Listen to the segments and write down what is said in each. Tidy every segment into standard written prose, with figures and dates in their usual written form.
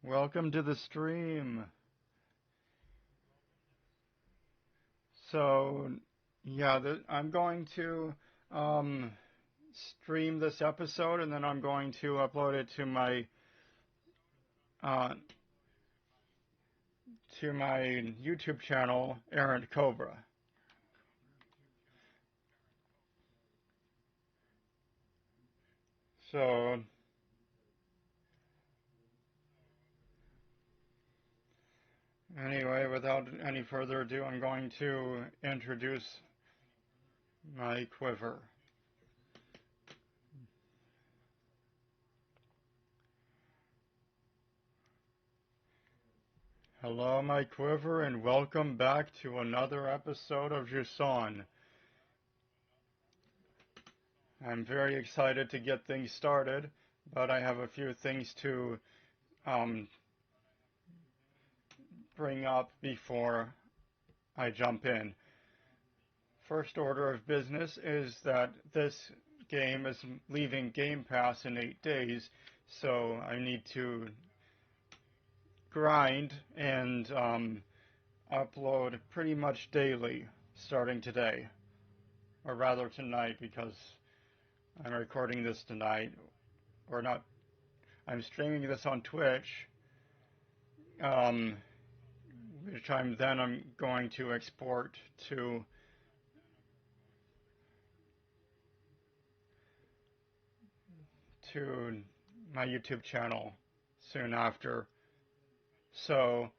Welcome to the stream. So, yeah, I'm going to um, stream this episode and then I'm going to upload it uh, to my YouTube channel, Errant Cobra. So, anyway, without any further ado, I'm going to introduce my quiver. Hello, my quiver, and welcome back to another episode of Jusant. I'm very excited to get things started, but I have a few things to um, bring up before I jump in. First order of business is that this game is leaving Game Pass in 8 days, so I need to grind and upload pretty much daily starting today, or rather tonight because I'm recording this tonight, or not, I'm streaming this on Twitch, um, which I'm going to export to my YouTube channel soon after. So,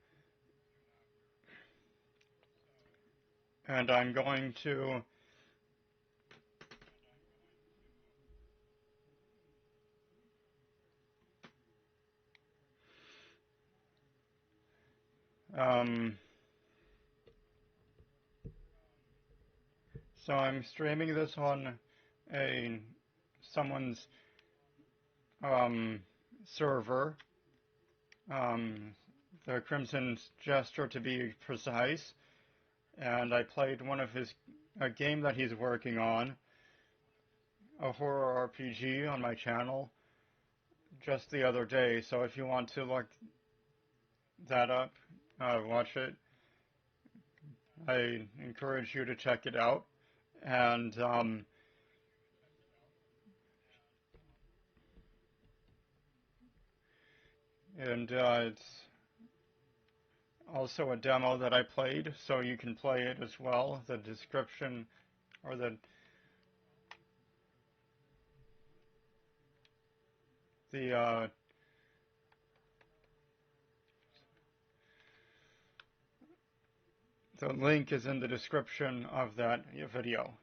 and I'm going to um, so I'm streaming this on a someone's um, server, um, the Crimson Jester to be precise, and I played a game that he's working on, a horror RPG on my channel just the other day. So if you want to look that up, watch it. I encourage you to check it out. And it's also a demo that I played, so you can play it as well. The description or the the link is in the description of that video.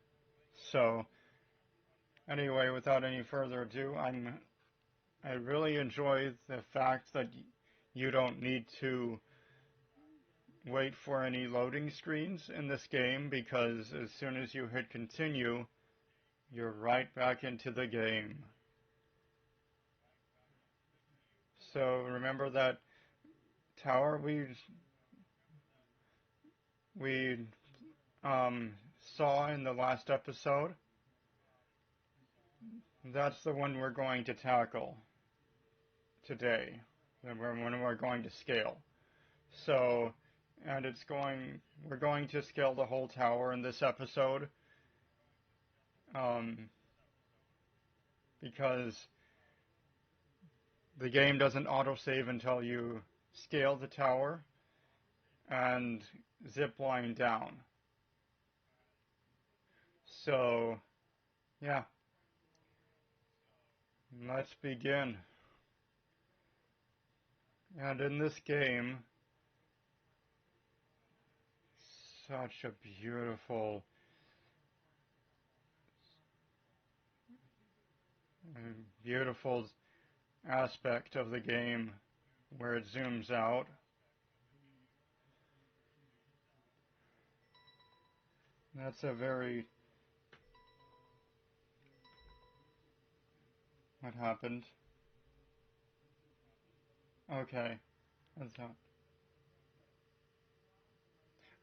So anyway, without any further ado, I really enjoy the fact that you don't need to wait for any loading screens in this game because as soon as you hit continue, you're right back into the game. So remember that tower we um, saw in the last episode? That's the one we're going to tackle today. When we're going to scale. So, and we're going to scale the whole tower in this episode, um, because the game doesn't autosave until you scale the tower and zip line down. So, yeah, let's begin. And in this game, such a beautiful aspect of the game where it zooms out. That's a very... What happened? Okay. That's not...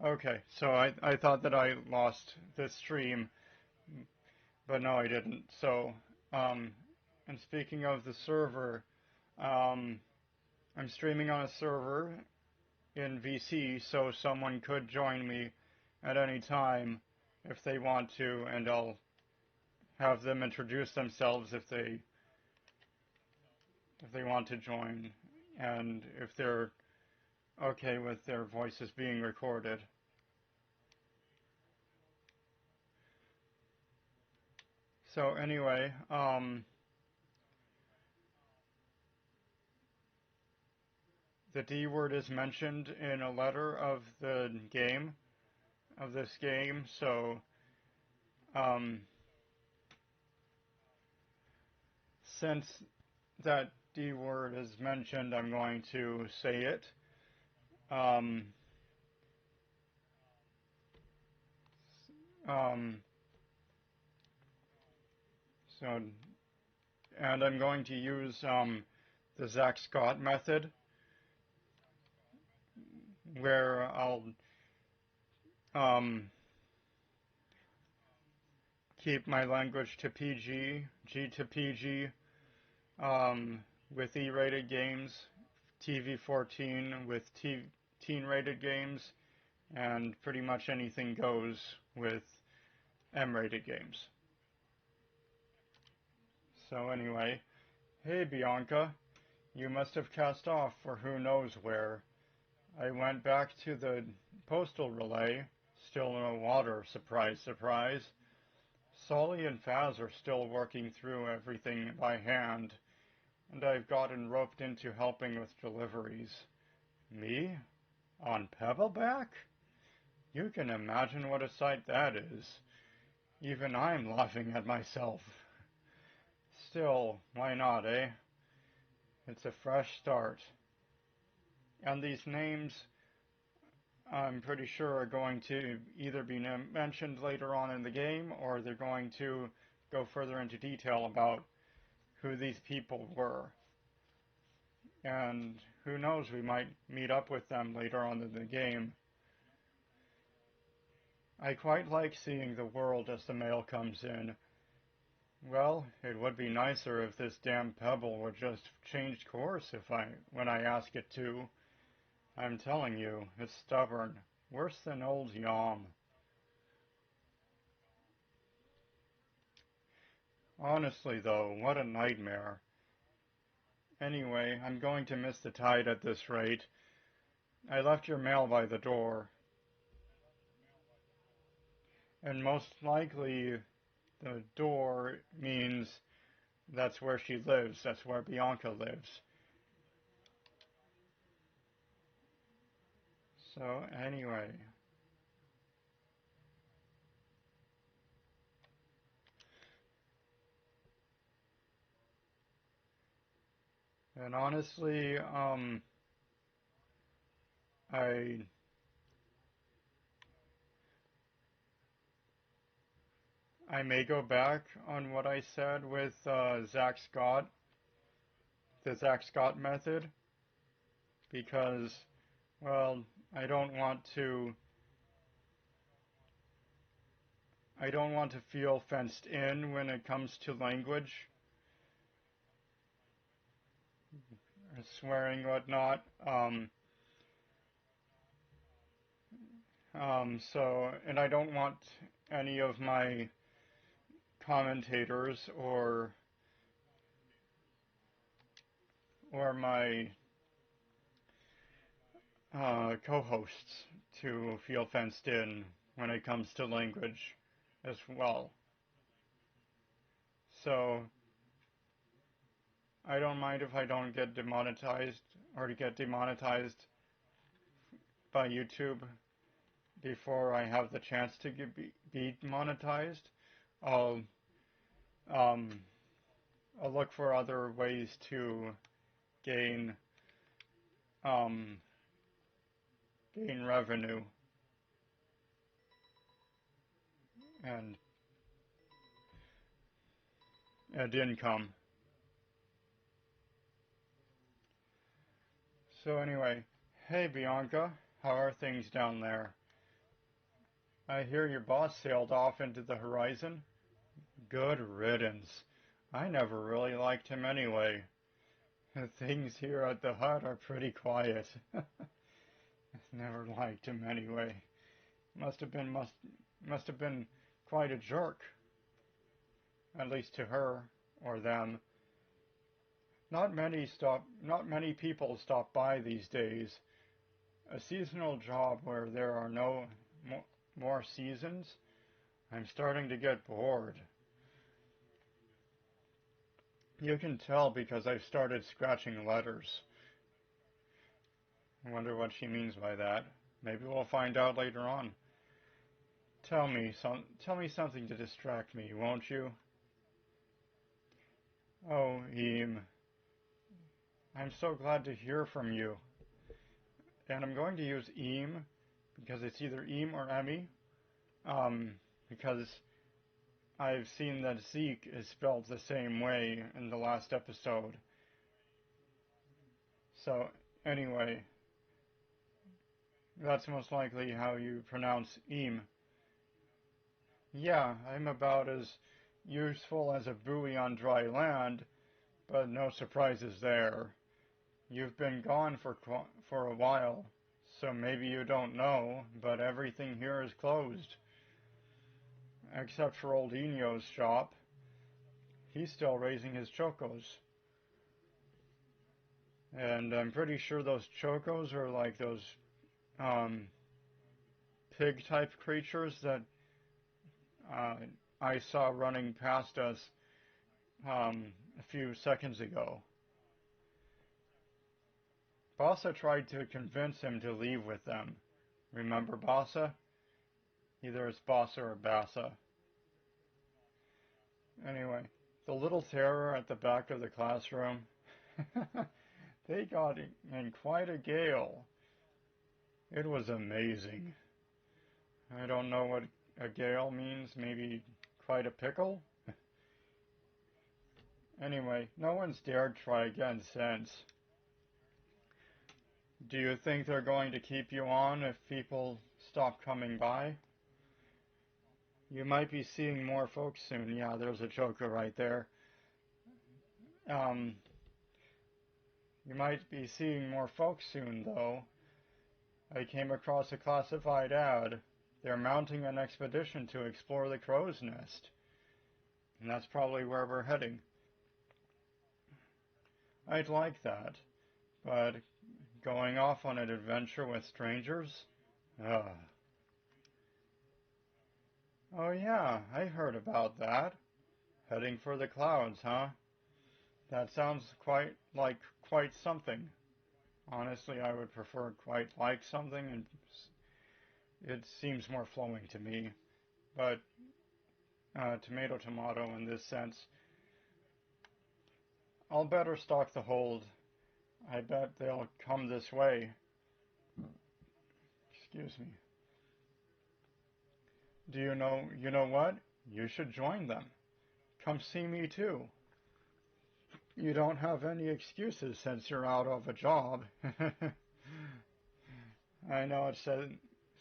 Okay, so I thought that I lost the stream, but no, I didn't. So, and speaking of the server, um, I'm streaming on a server in VC, so someone could join me at any time if they want to, and I'll have them introduce themselves if they want to join, and if they're okay with their voices being recorded. So anyway, the D word is mentioned in a letter of the game, of this game, so um, since that D word is mentioned, I'm going to say it. Um, um, so, and I'm going to use the Zach Scott method, where I'll um, keep my language to PG, G to PG, um, with E-rated games, TV-14 with teen-rated games, and pretty much anything goes with M-rated games. So anyway, hey Bianca, you must have cast off for who knows where. I went back to the postal relay, still no water, surprise, surprise. Solly and Faz are still working through everything by hand, and I've gotten roped into helping with deliveries. Me? On Pebbleback? You can imagine what a sight that is. Even I'm laughing at myself. Still, why not, eh? It's a fresh start. And these names, I'm pretty sure, are going to either be mentioned later on in the game, or they're going to go further into detail about who these people were. And who knows, we might meet up with them later on in the game. I quite like seeing the world as the mail comes in. Well, it would be nicer if this damn pebble would just change course when I ask it to. I'm telling you, it's stubborn. Worse than old Yom. Honestly though, what a nightmare. Anyway, I'm going to miss the tide at this rate. I left your mail by the door. And most likely, the door means that's where she lives. That's where Bianca lives. So, anyway. And honestly, I I may go back on what I said with Zach Scott, the Zach Scott method, because, well, I don't want to I don't want to feel fenced in when it comes to language, swearing, whatnot. And I don't want any of my commentators or my co-hosts to feel fenced in when it comes to language as well. So I don't mind if I don't get demonetized or to get demonetized by YouTube before I have the chance to be monetized. I'll um, I'll look for other ways to gain um, gain revenue and income. So anyway, hey Bianca, how are things down there? I hear your boss sailed off into the horizon. Good riddance. I never really liked him anyway. Things here at the hut are pretty quiet. Never liked him anyway. Must have been quite a jerk, at least to her or them. Not many people stop by these days. A seasonal job where there are no more seasons. I'm starting to get bored. You can tell because I've started scratching letters. I wonder what she means by that. Maybe we'll find out later on. Tell me something to distract me, won't you? Oh, I'm so glad to hear from you. And I'm going to use because it's either or Emmy. Because I've seen that Zeke is spelled the same way in the last episode. So, anyway, that's most likely how you pronounce Yeah, I'm about as useful as a buoy on dry land, but no surprises there. You've been gone for a while, so maybe you don't know, but everything here is closed. Except for old Eno's shop. He's still raising his chocos. And I'm pretty sure those chocos are like those pig-type creatures that I saw running past us a few seconds ago. Bassa tried to convince him to leave with them. Remember Bassa? Either it's Bassa or Bassa. Anyway, the little terror at the back of the classroom. They got in quite a gale. It was amazing. I don't know what a gale means. Maybe quite a pickle? Anyway, no one's dared try again since. Do you think they're going to keep you on if people stop coming by? You might be seeing more folks soon. Yeah, there's a joker right there. You might be seeing more folks soon, though. I came across a classified ad. They're mounting an expedition to explore the crow's nest. And that's probably where we're heading. I'd like that, but going off on an adventure with strangers? Ugh. Oh yeah, I heard about that. Heading for the clouds, huh? That sounds quite something. Honestly, I would prefer quite like something, and it seems more flowing to me. But tomato, tomato in this sense. I'll better stock the hold. I bet they'll come this way. Excuse me. You know what? You should join them. Come see me too. You don't have any excuses since you're out of a job. I know it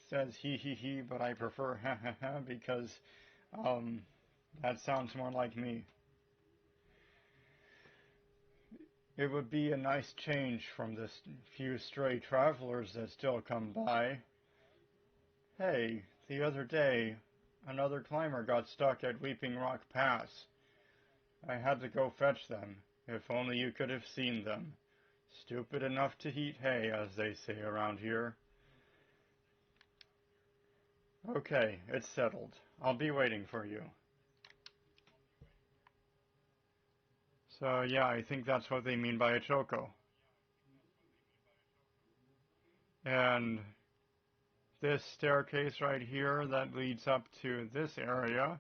says he, but I prefer ha ha ha because that sounds more like me. It would be a nice change from the few stray travelers that still come by. Hey, the other day, another climber got stuck at Weeping Rock Pass. I had to go fetch them. If only you could have seen them. Stupid enough to eat hay, as they say around here. Okay, it's settled. I'll be waiting for you. So yeah, I think that's what they mean by a choco. And this staircase right here that leads up to this area.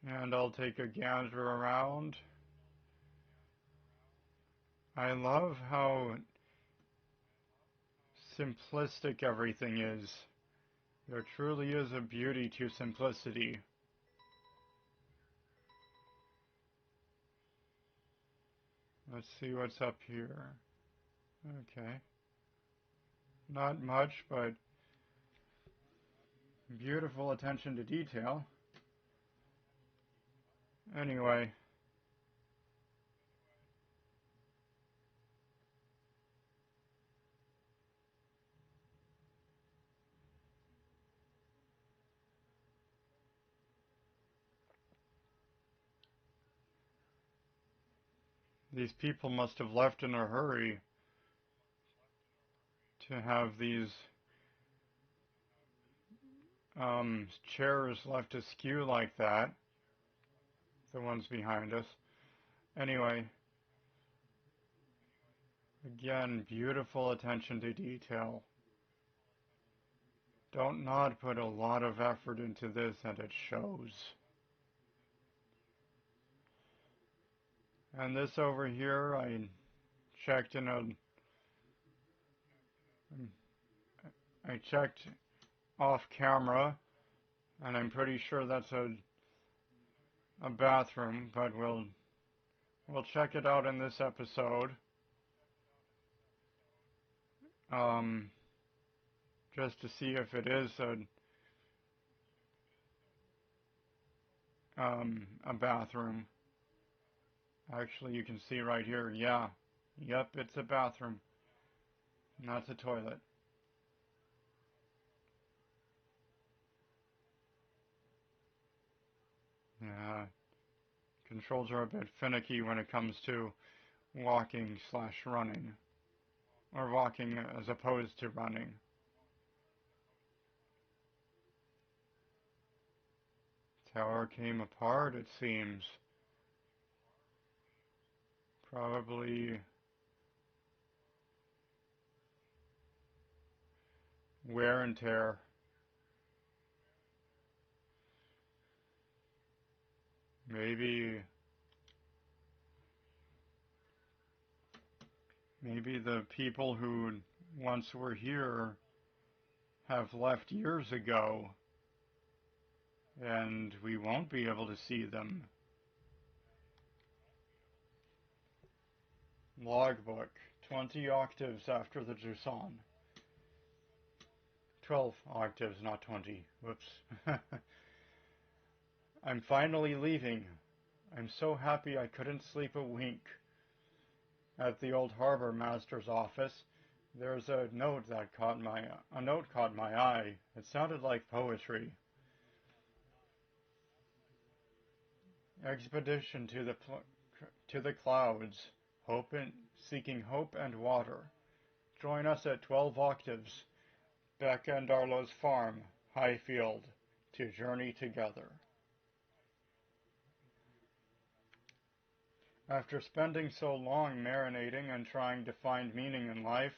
And I'll take a gander around. I love how simplistic everything is. There truly is a beauty to simplicity. Let's see what's up here. Okay. Not much, but beautiful attention to detail. Anyway, These people must have left in a hurry to have these chairs left askew like that. The ones behind us. Anyway, again, beautiful attention to detail. Don't not put a lot of effort into this and it shows. And this over here, checked in a, I checked off camera, and I'm pretty sure that's a bathroom, but we'll check it out in this episode. Just to see if it is a bathroom. Actually, you can see right here, yeah. Yep, it's a bathroom. Not a toilet. Yeah, controls are a bit finicky when it comes to walking slash running. Or walking as opposed to running. Tower came apart, it seems. Probably wear and tear. Maybe the people who once were here have left years ago, and we won't be able to see them. Logbook, 20 octaves after the Jusant. 12 octaves, not 20. Whoops. I'm finally leaving. I'm so happy I couldn't sleep a wink. At the old harbor master's office, there's a note caught my eye. It sounded like poetry. Expedition to the clouds, seeking hope and water. Join us at 12 octaves, Becca and Arlo's farm, Highfield, to journey together. After spending so long marinating and trying to find meaning in life,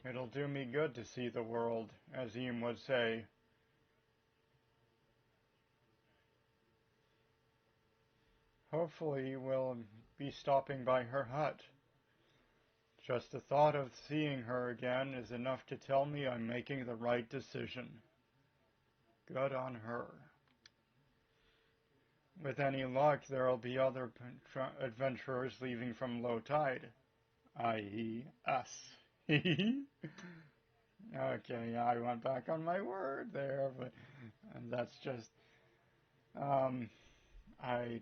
it'll do me good to see the world, as Eam would say. Hopefully we'll be stopping by her hut. Just the thought of seeing her again is enough to tell me I'm making the right decision. Good on her. With any luck, there'll be other adventurers leaving from low tide, i.e. us. Okay, yeah, I went back on my word there, but that's just, I,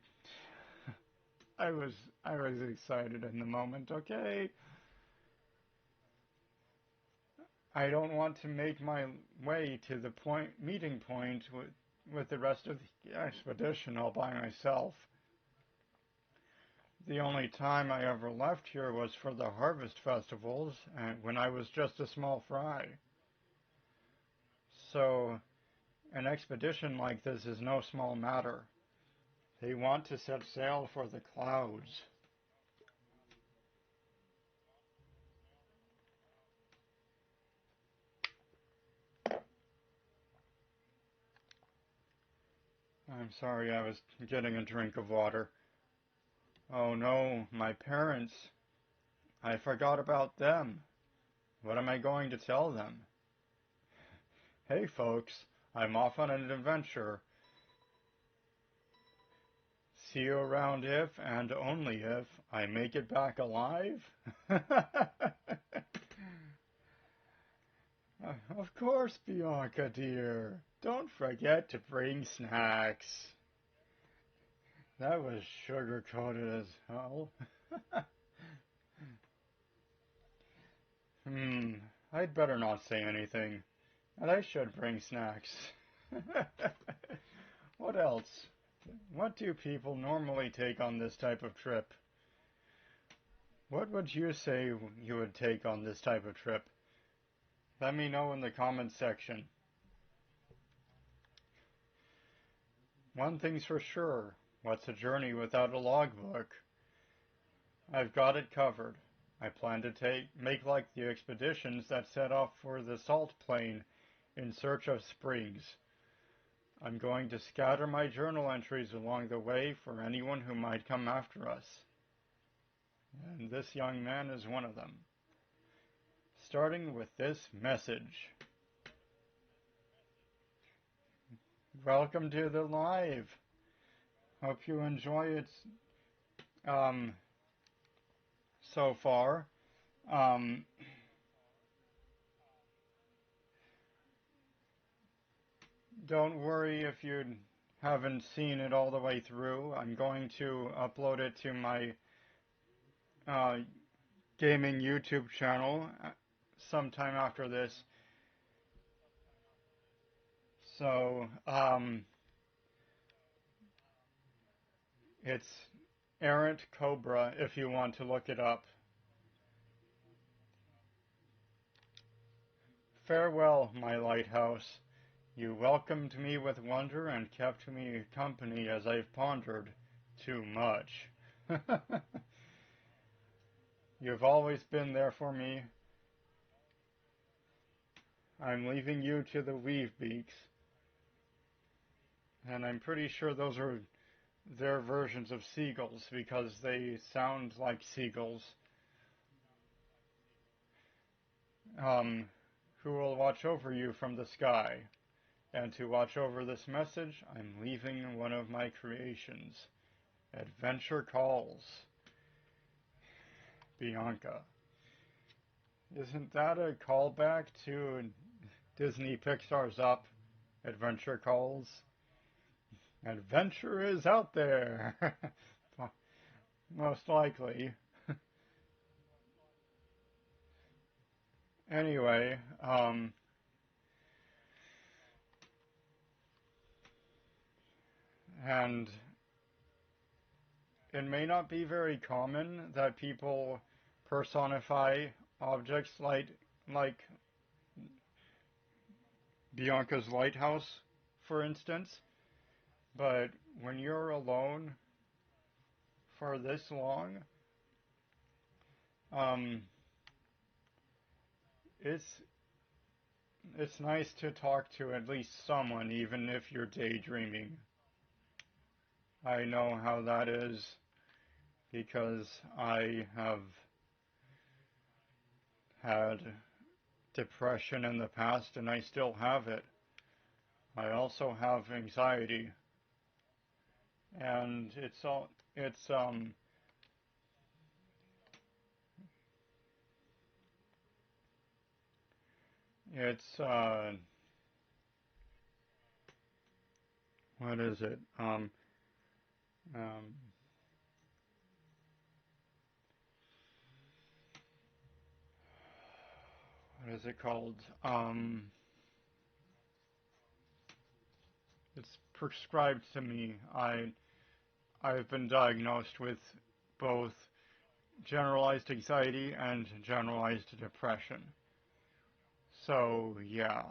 I was excited in the moment, okay? I don't want to make my way to the meeting point with the rest of the expedition all by myself. The only time I ever left here was for the harvest festivals, and when I was just a small fry. So, an expedition like this is no small matter. They want to set sail for the clouds. I'm sorry, I was getting a drink of water. Oh no, my parents. I forgot about them. What am I going to tell them? Hey folks, I'm off on an adventure. See you around if, and only if, I make it back alive? Of course, Bianca dear. Don't forget to bring snacks. That was sugar-coated as hell. I'd better not say anything. And I should bring snacks. What else? What do people normally take on this type of trip? What would you say you would take on this type of trip? Let me know in the comments section. One thing's for sure, what's a journey without a logbook? I've got it covered. I plan to make like the expeditions that set off for the salt plain in search of springs. I'm going to scatter my journal entries along the way for anyone who might come after us. And this young man is one of them. Starting with this message. Welcome to the live. Hope you enjoy it so far. Um, don't worry if you haven't seen it all the way through. I'm going to upload it to my uh, gaming YouTube channel sometime after this. So, it's Errant Cobra if you want to look it up. Farewell, my lighthouse. You welcomed me with wonder and kept me company as I've pondered too much. You've always been there for me. I'm leaving you to the weave beaks. And I'm pretty sure those are their versions of seagulls because they sound like seagulls. Who will watch over you from the sky? And to watch over this message, I'm leaving one of my creations. Adventure Calls. Bianca. Isn't that a callback to Disney Pixar's Up? Adventure Calls? Adventure is out there! Most likely. Anyway, and it may not be very common that people personify objects like Bianca's lighthouse, for instance, but when you're alone for this long, um, it's it's nice to talk to at least someone, even if you're daydreaming. I know how that is because I have had depression in the past and I still have it. I also have anxiety and it's what is it? Um what is it called? It's prescribed to me. I've been diagnosed with both generalized anxiety and generalized depression. So, yeah,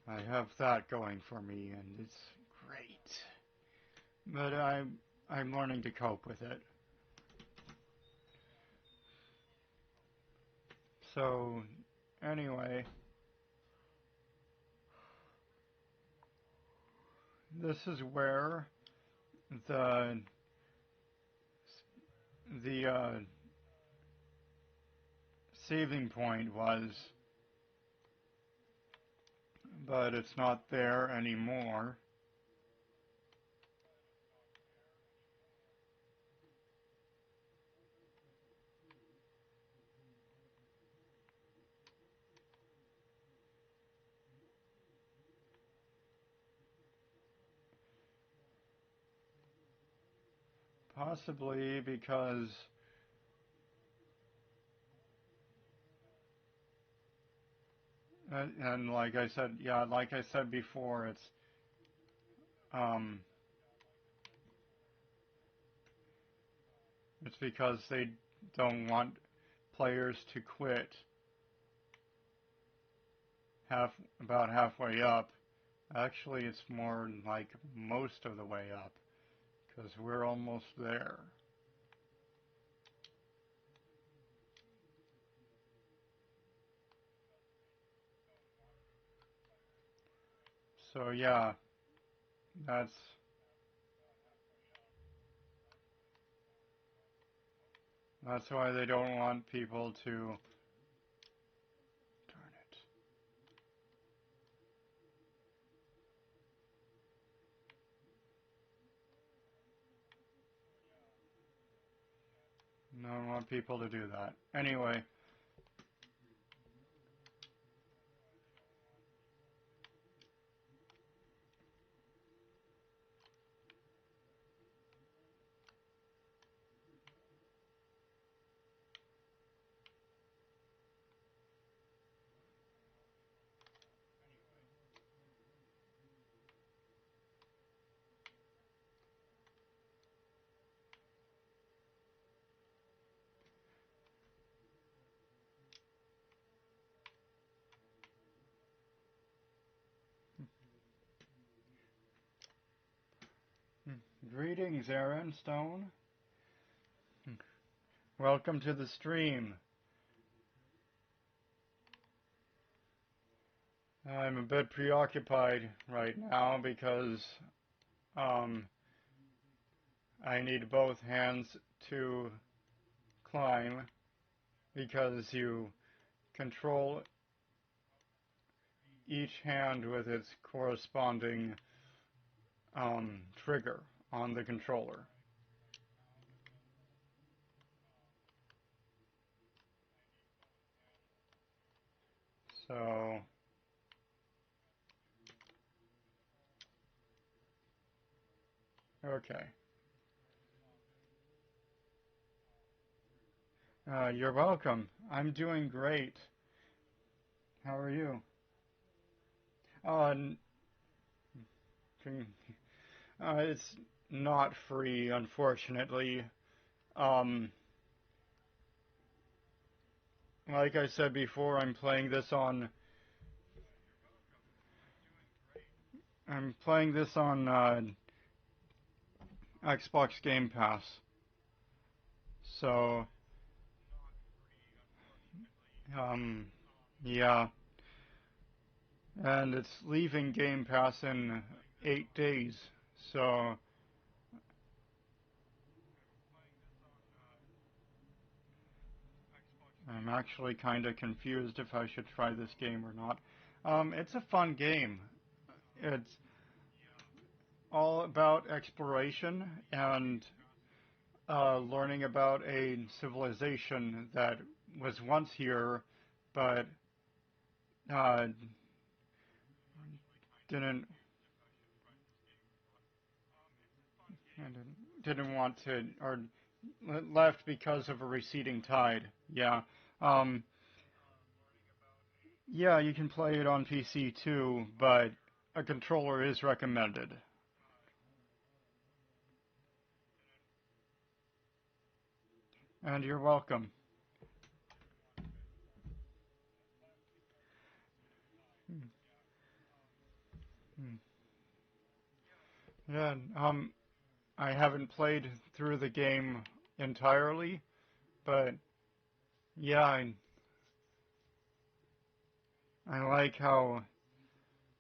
I have that going for me and it's great. But I'm learning to cope with it. So, anyway, this is where the the saving point was, but it's not there anymore. Possibly because, and like I said, yeah, like I said before, um, It's because they don't want players to quit about halfway up. Actually, it's more like most of the way up because we're almost there. So yeah, that's that's why they don't want people to turn it. They don't want people to do that. Anyway, greetings, Aaron Stone. Welcome to the stream. I'm a bit preoccupied right now because um, I need both hands to climb because you control each hand with its corresponding trigger on the controller. So, okay. You're welcome. I'm doing great. How are you? Uh, it's not free, unfortunately. Um, like I said before, I'm playing this on Xbox Game Pass. So, um, yeah, and it's leaving Game Pass in 8 days. So, I'm actually kind of confused if I should try this game or not. It's a fun game. It's all about exploration and learning about a civilization that was once here, but uh, didn't didn't want to or left because of a receding tide. Yeah. Um, yeah, you can play it on PC too, but a controller is recommended. And you're welcome. Yeah, I haven't played through the game entirely, but yeah, I like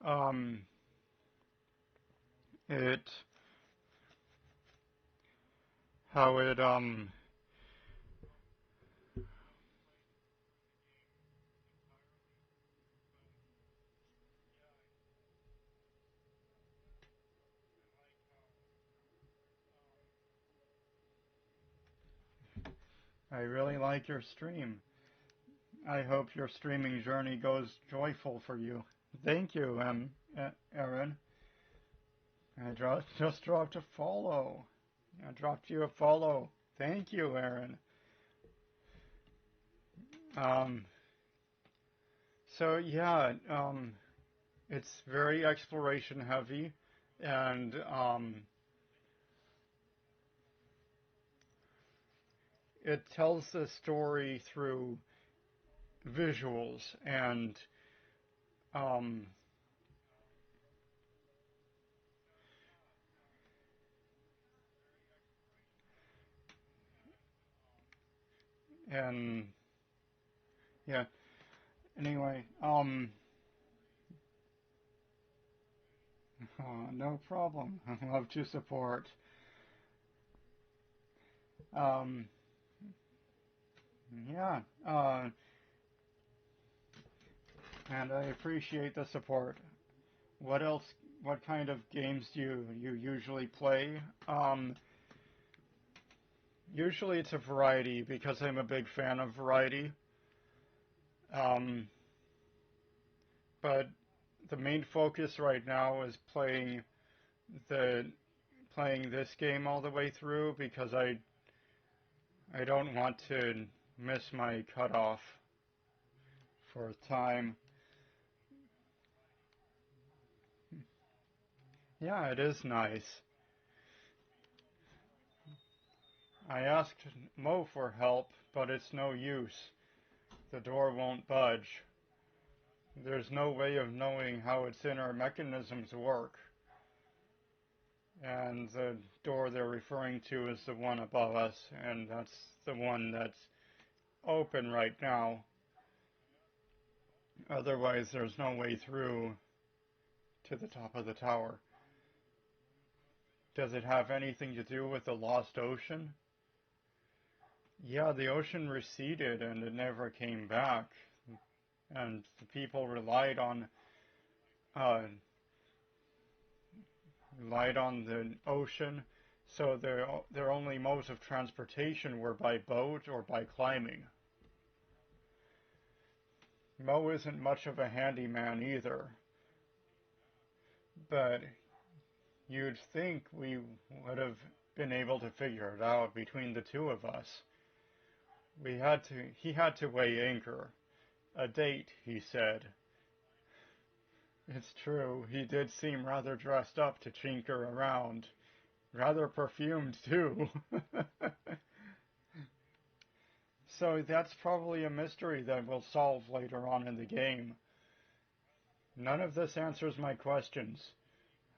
um it how it I really like your stream. I hope your streaming journey goes joyful for you. Thank you, Aaron. Just dropped a follow. I dropped you a follow. Thank you, Aaron. Um, so yeah, it's very exploration heavy, and it tells the story through visuals um, and yeah. Anyway, no problem. I love to support. Um, yeah, and I appreciate the support. What else? What kind of games do you usually play? Usually it's a variety because I'm a big fan of variety. Um, but the main focus right now is the playing this game all the way through because I don't want to miss my cutoff for time. Yeah, it is nice. I asked Mo for help, but it's no use. The door won't budge. There's no way of knowing how its inner mechanisms work. And the door they're referring to is the one above us, and that's the one that's open right now. Otherwise, there's no way through to the top of the tower. Does it have anything to do with the lost ocean? Yeah, the ocean receded and it never came back. And the people uh, relied on the ocean, so their only modes of transportation were by boat or by climbing. Mo isn't much of a handyman either, but you'd think we would have been able to figure it out between the two of us. He had to weigh anchor. A date, he said. It's true, he did seem rather dressed up to tinker around. Rather perfumed, too. So that's probably a mystery that we'll solve later on in the game. None of this answers my questions.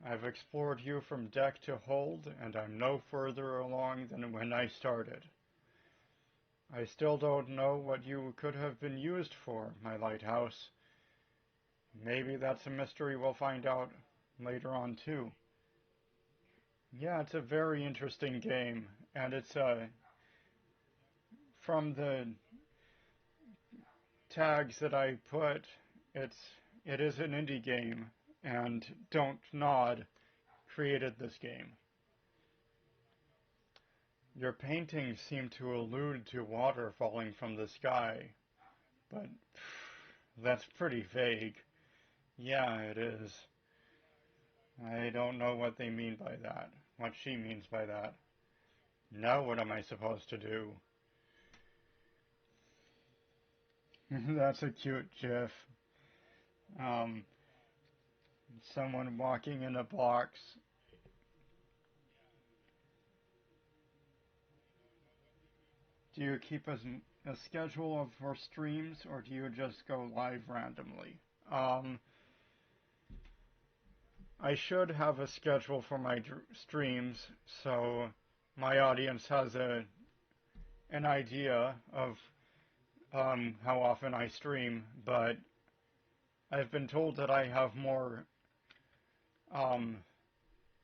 I've explored you from deck to hold, and I'm no further along than when I started. I still don't know what you could have been used for, my lighthouse. Maybe that's a mystery we'll find out later on too. Yeah, it's a very interesting game, and it's from the tags that I put, it's it is an indie game, and Don't Nod created this game. Your paintings seem to allude to water falling from the sky, but that's pretty vague. Yeah, it is. I don't know what they mean by that. What she means by that. Now what am I supposed to do? That's a cute gif. Um, someone walking in a box. Do you keep a schedule of your streams, or do you just go live randomly? Um, I should have a schedule for my streams, so my audience has an idea of how often I stream, but I've been told that I have um,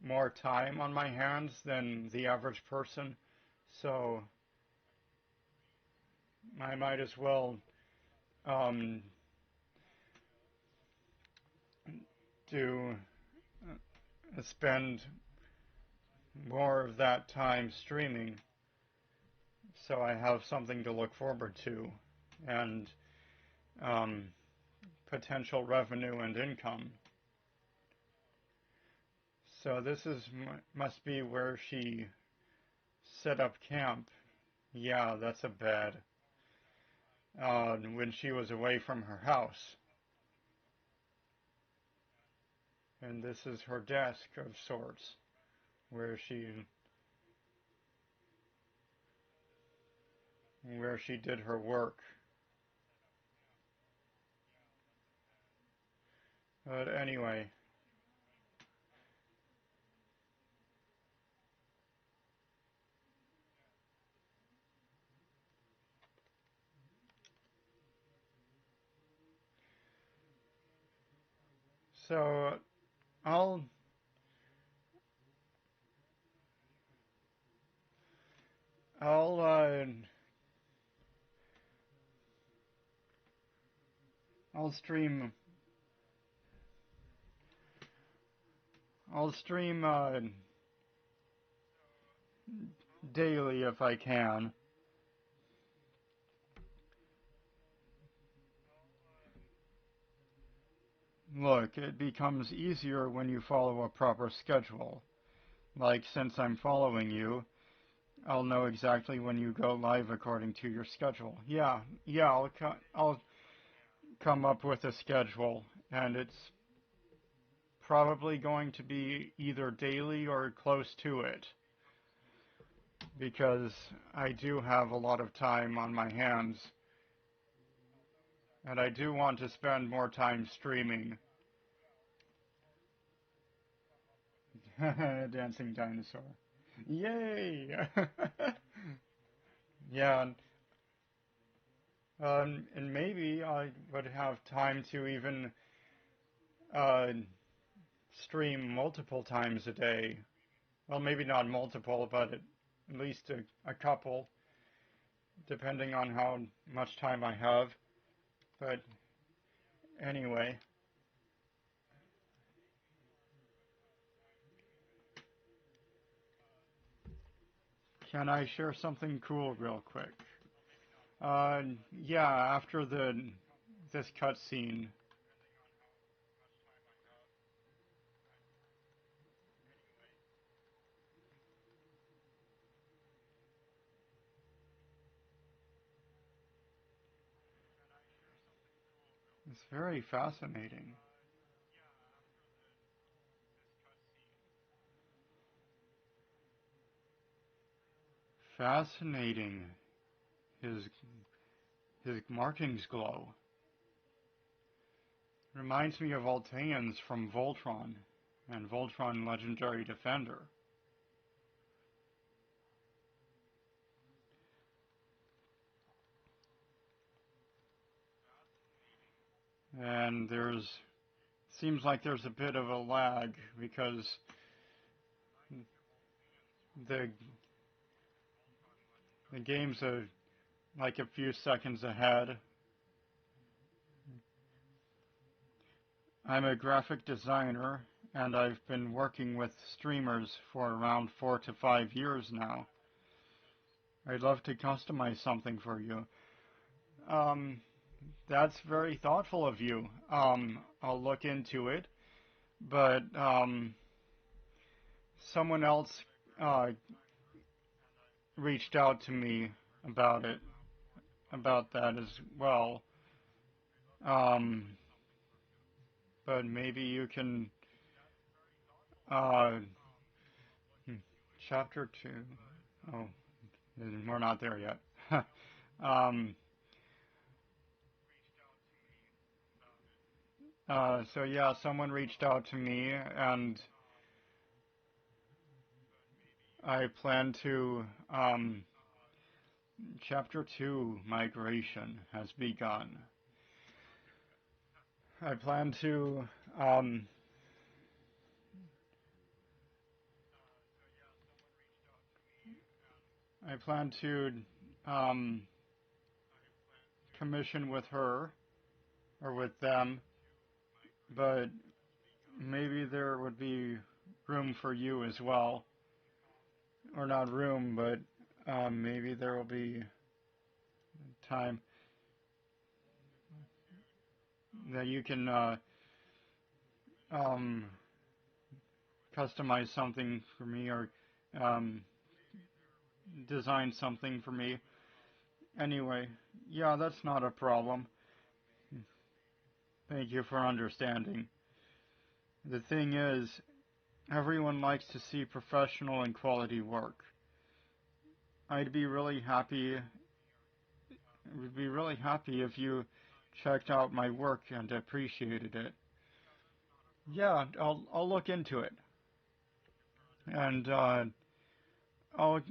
more time on my hands than the average person, so I might as well um, do spend more of that time streaming, so I have something to look forward to, and um, potential revenue and income. So this must be where she set up camp. Yeah, that's a bed. When she was away from her house. And this is her desk of sorts, where she... where she did her work. But anyway, so I'll I'll uh, I'll stream I'll stream daily if I can. Look, it becomes easier when you follow a proper schedule. Like, since I'm following you, I'll know exactly when you go live according to your schedule. Yeah, I'll come up with a schedule, and it's probably going to be either daily or close to it, because I do have a lot of time on my hands, and I do want to spend more time streaming. Dancing dinosaur. Yay! Yeah, and maybe I would have time to even uh, stream multiple times a day. Well, maybe not multiple, but at least a couple, depending on how much time I have. But anyway, can I share something cool real quick? Uh, yeah, after this cutscene, it's very fascinating. Fascinating. His markings glow. Reminds me of Alteans from Voltron and Voltron Legendary Defender. And seems like there's a bit of a lag because the the game's like a few seconds ahead. I'm a graphic designer and I've been working with streamers for around 4 to 5 years now. I'd love to customize something for you. Um, that's very thoughtful of you. I'll look into it, but someone else uh, reached out to me about it, about that as well. Um, but maybe you can. Uh, hmm, chapter 2. Oh, we're not there yet. um, so yeah, someone reached out to me, and I plan to. Chapter 2 migration has begun. I plan to. Um, I plan to um, commission with her or with them, but maybe there would be room for you as well, or not room, but maybe there will be time that you can um, customize something for me or um, design something for me. Anyway, yeah, that's not a problem. Thank you for understanding. The thing is, everyone likes to see professional and quality work. I'd be really happy. would be really happy if you checked out my work and appreciated it. Yeah, I'll look into it, and I'll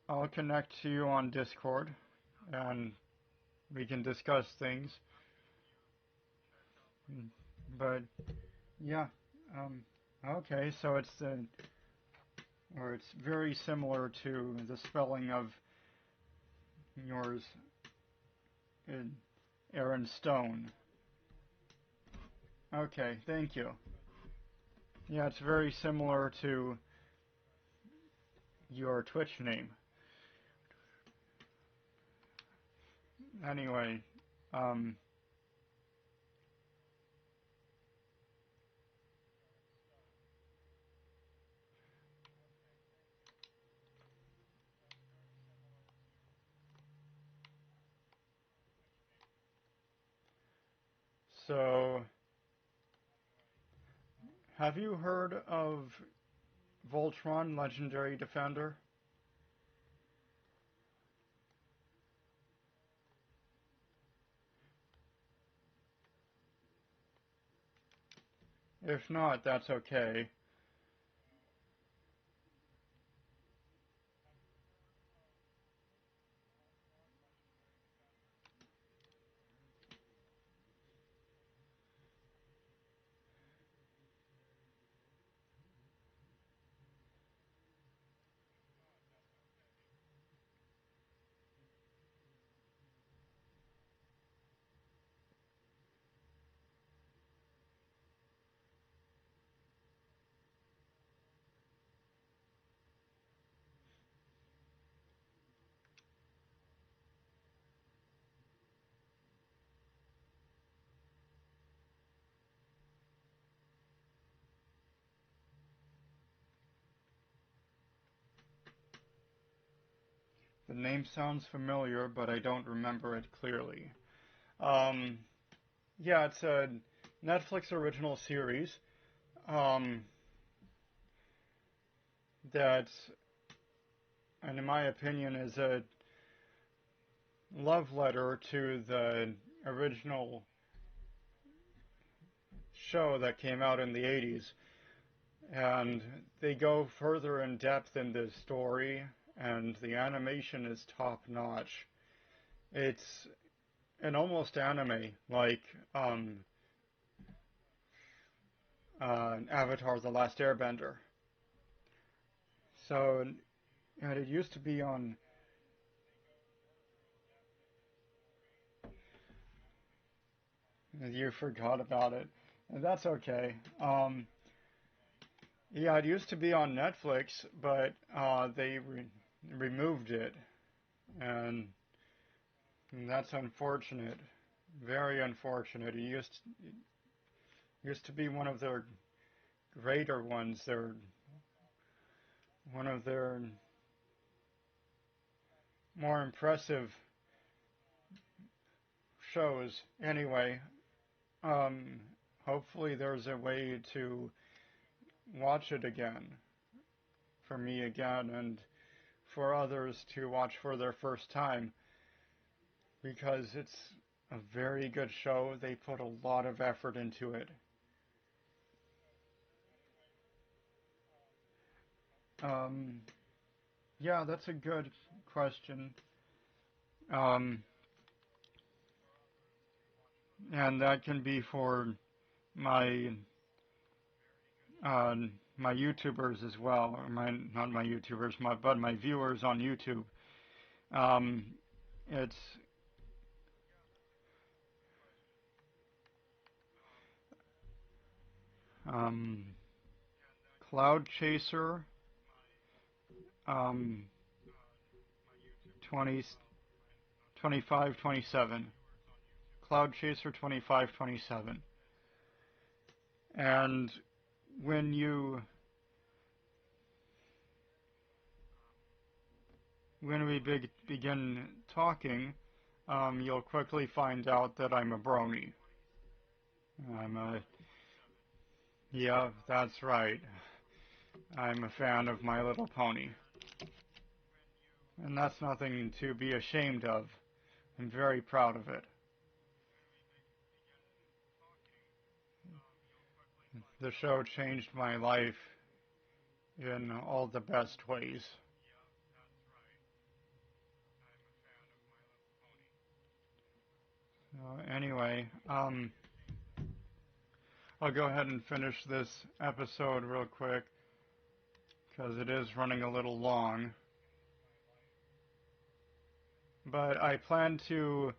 I'll connect to you on Discord, and we can discuss things. But yeah, um, okay, so it's very similar to the spelling of yours, in Aaron Stone. Okay, thank you. Yeah, it's very similar to your Twitch name. Anyway, um, so have you heard of Voltron Legendary Defender? If not, that's okay. The name sounds familiar, but I don't remember it clearly. Um, yeah, it's a Netflix original series um, that, and in my opinion, is a love letter to the original show that came out in the 80s. And they go further in depth in the story, and the animation is top notch. It's an almost anime, like Avatar: The Last Airbender. So, and it used to be on. You forgot about it. That's okay. Yeah, it used to be on Netflix, but they removed it, and that's unfortunate. Very unfortunate. It used to be one of their greater ones. They're one of their more impressive shows. Anyway, um, hopefully there's a way to watch it again for me again and for others to watch for their first time because it's a very good show. They put a lot of effort into it. Um, yeah, that's a good question. Um, and that can be for my uh, my YouTubers as well, or my not my YouTubers, but my viewers on YouTube. Um, it's um, Cloud Chaser um, 20, 2527. Cloud Chaser 2527. And when you when we begin talking, you'll quickly find out that I'm a brony. I'm a Yeah, that's right. I'm a fan of My Little Pony. And that's nothing to be ashamed of. I'm very proud of it. The show changed my life in all the best ways. Anyway, I'll go ahead and finish this episode real quick because it is running a little long. But I plan to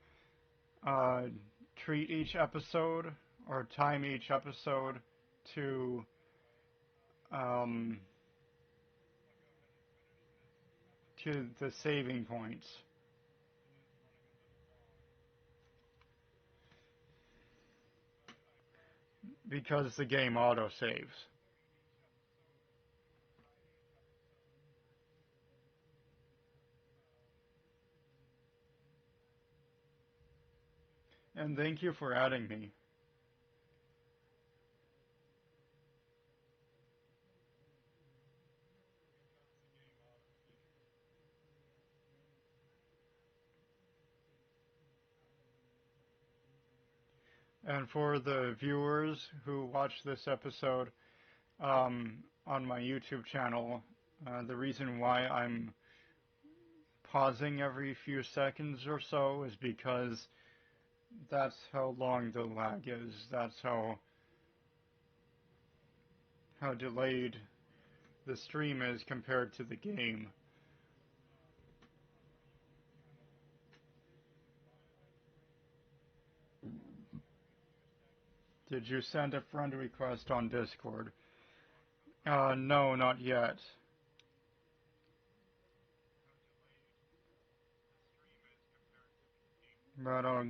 uh, treat each episode or time each episode to um, to the saving points because the game auto saves. And thank you for adding me. And for the viewers who watch this episode on my YouTube channel, the reason why I'm pausing every few seconds or so is because that's how long the lag is. That's how delayed the stream is compared to the game. Did you send a friend request on Discord? No, not yet. But I'll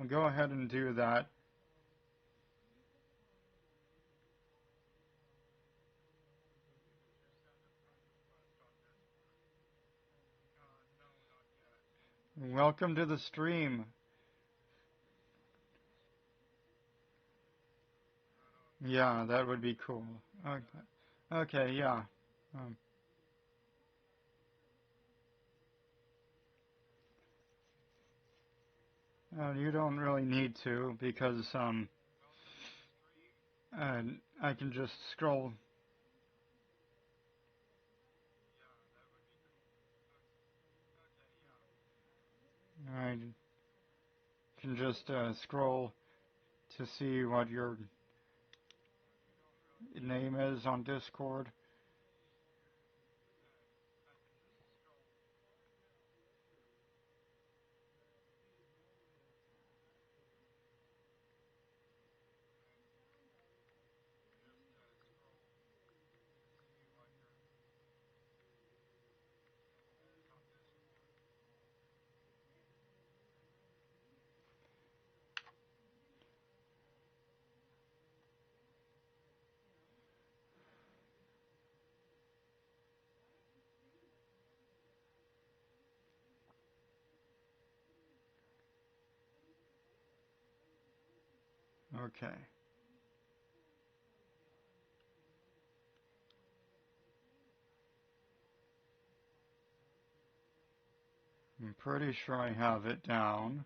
go ahead and do that. Welcome to the stream. Yeah, that would be cool. Okay, okay, yeah. Um, you don't really need to because uh, I can just scroll. I can just scroll to see what your name is on Discord. Okay. I'm pretty sure I have it down.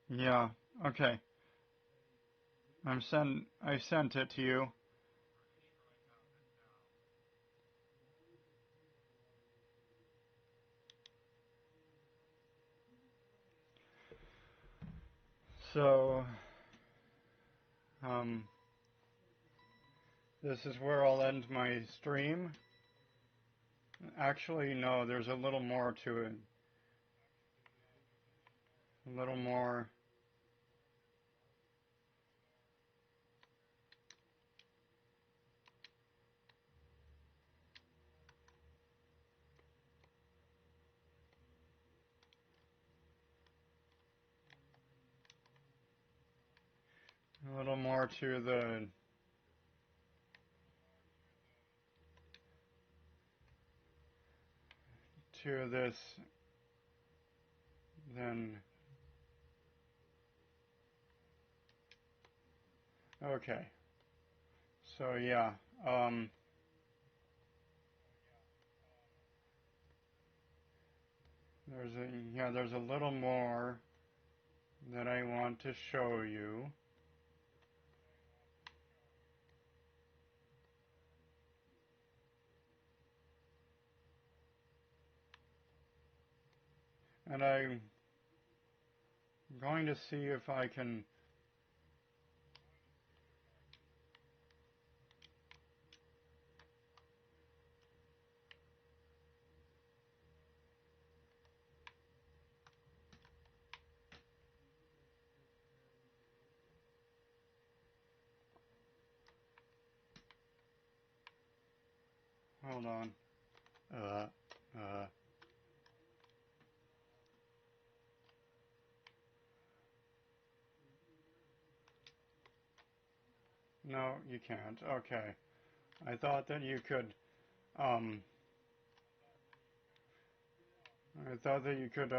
Yeah, okay. I sent it to you. So, um, this is where I'll end my stream. Actually, no, there's a little more to it. A little more. A little more to this than Okay. So yeah, um, there's a little more that I want to show you. And I'm going to see if I can. Hold on. Uh, uh, no, you can't. Okay. I thought that you could, um, I thought that you could,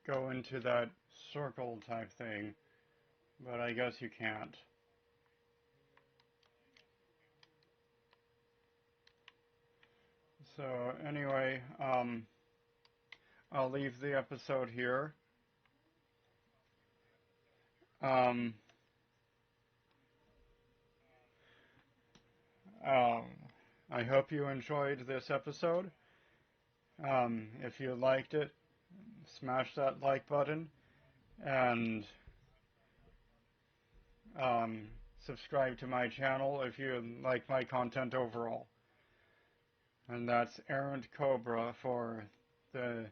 go into that circle type thing, but I guess you can't. So, anyway, I'll leave the episode here. Um, um, I hope you enjoyed this episode. If you liked it, smash that like button and um, subscribe to my channel if you like my content overall. And that's Errant Cobra for the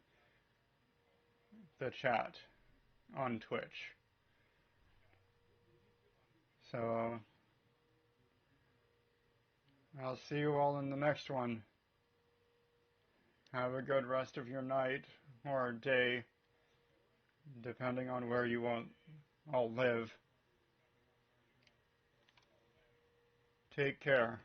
the chat on Twitch. So I'll see you all in the next one. Have a good rest of your night or day, depending on where you all live. Take care.